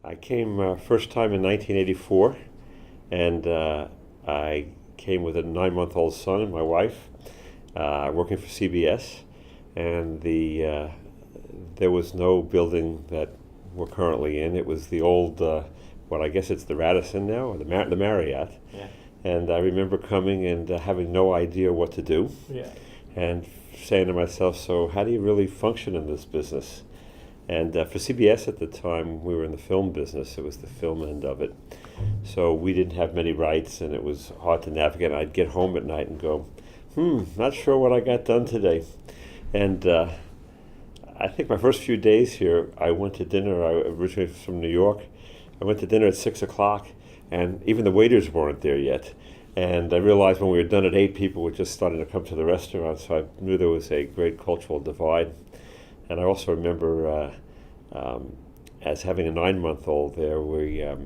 I came first time in 1984, and I came with a 9-month-old son and my wife, working for CBS, and there was no building that we're currently in. It was the old, what I guess it's the Radisson now, or the Marriott. Yeah. And I remember coming and having no idea what to do, Yeah. and saying to myself, so how do you really function in this business? And for CBS at the time, we were in the film business. It was the film end of it. So we didn't have many rights, and it was hard to navigate. I'd get home at night and go, not sure what I got done today. And I think my first few days here, I went to dinner. I originally from New York. I went to dinner at 6 o'clock, and even the waiters weren't there yet. And I realized when we were done at 8, people were just starting to come to the restaurant, so I knew there was a great cultural divide. And I also remember as having a 9-month-old there, I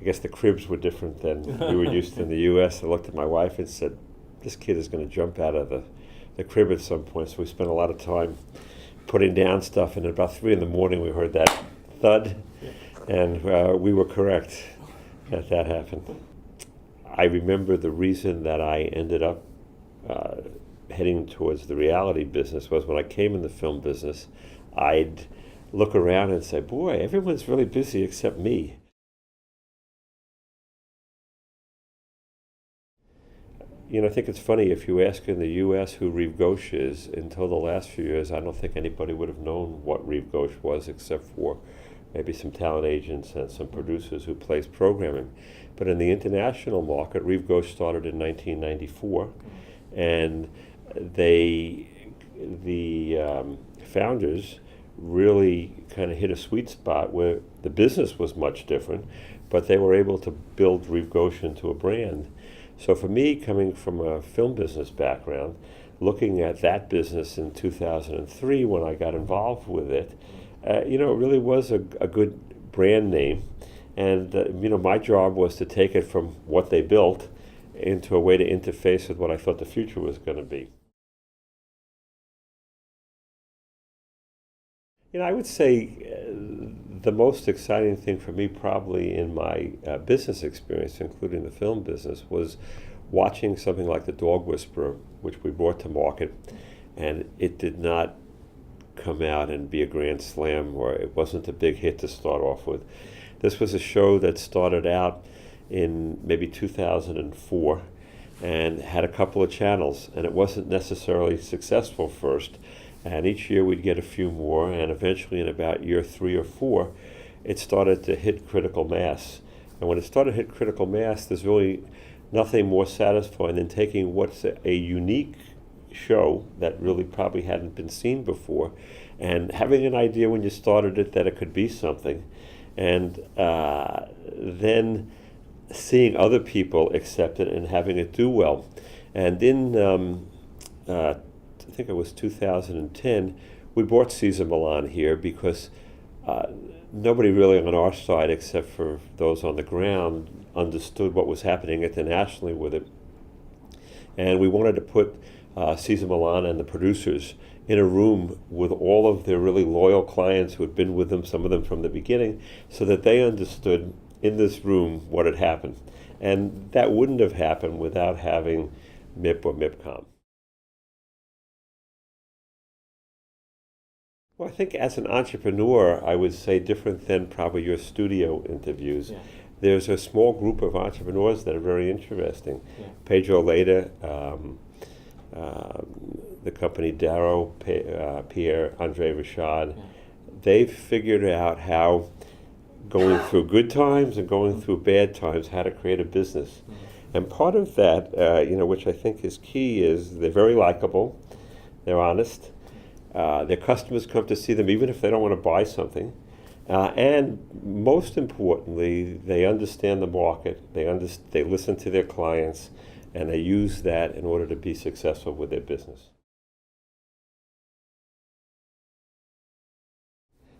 guess the cribs were different than we were used to in the U.S. I looked at my wife and said, this kid is going to jump out of the crib at some point. So we spent a lot of time putting down stuff, and at about 3 in the morning we heard that thud, and we were correct that happened. I remember the reason that I ended up heading towards the reality business was when I came in the film business, I'd look around and say, boy, everyone's really busy except me. I think it's funny, if you ask in the U.S. who Reeve Ghosh is, until the last few years, I don't think anybody would have known what Reeve Ghosh was except for maybe some talent agents and some producers who placed programming. But in the international market, Reeve Ghosh started in 1994, and the founders really kind of hit a sweet spot where the business was much different, but they were able to build Reeve Ghosh into a brand. So for me, coming from a film business background, looking at that business in 2003 when I got involved with it, it really was a good brand name. And my job was to take it from what they built into a way to interface with what I thought the future was going to be. I would say the most exciting thing for me probably in my business experience, including the film business, was watching something like The Dog Whisperer, which we brought to market, and it did not come out and be a grand slam, or it wasn't a big hit to start off with. This was a show that started out in maybe 2004 and had a couple of channels, and it wasn't necessarily successful first. And each year we'd get a few more, and eventually in about year 3 or 4, it started to hit critical mass. And when it started to hit critical mass, there's really nothing more satisfying than taking what's a unique show that really probably hadn't been seen before, and having an idea when you started it that it could be something, and then seeing other people accept it and having it do well. And in I think it was 2010, we brought Cesar Millan here because nobody really on our side, except for those on the ground, understood what was happening internationally with it. And we wanted to put Cesar Millan and the producers in a room with all of their really loyal clients who had been with them, some of them from the beginning, so that they understood in this room what had happened. And that wouldn't have happened without having MIP or MIPCOM. Well, I think as an entrepreneur, I would say different than probably your studio interviews. Yeah. There's a small group of entrepreneurs that are very interesting. Yeah. Pedro Leda, the company Darrow Pay, Andre Rashad, they've figured out how, going through good times and going through bad times, how to create a business. And part of that, which I think is key, is they're very likable, they're honest, their customers come to see them even if they don't want to buy something, and most importantly, they understand the market, they listen to their clients, and they use that in order to be successful with their business.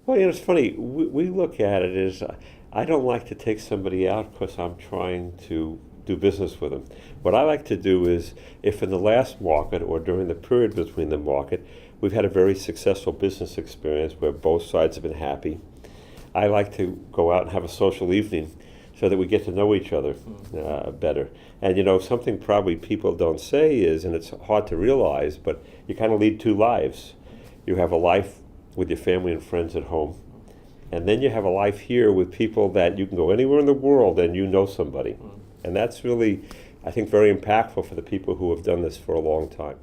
Well, it's funny, we look at it as, I don't like to take somebody out because I'm trying to do business with them. What I like to do is, if in the last market or during the period between the market, we've had a very successful business experience where both sides have been happy, I like to go out and have a social evening so that we get to know each other better. And something probably people don't say is, and it's hard to realize, but you kind of lead two lives. You have a life with your family and friends at home, and then you have a life here with people that you can go anywhere in the world and you know somebody. And that's really, I think, very impactful for the people who have done this for a long time.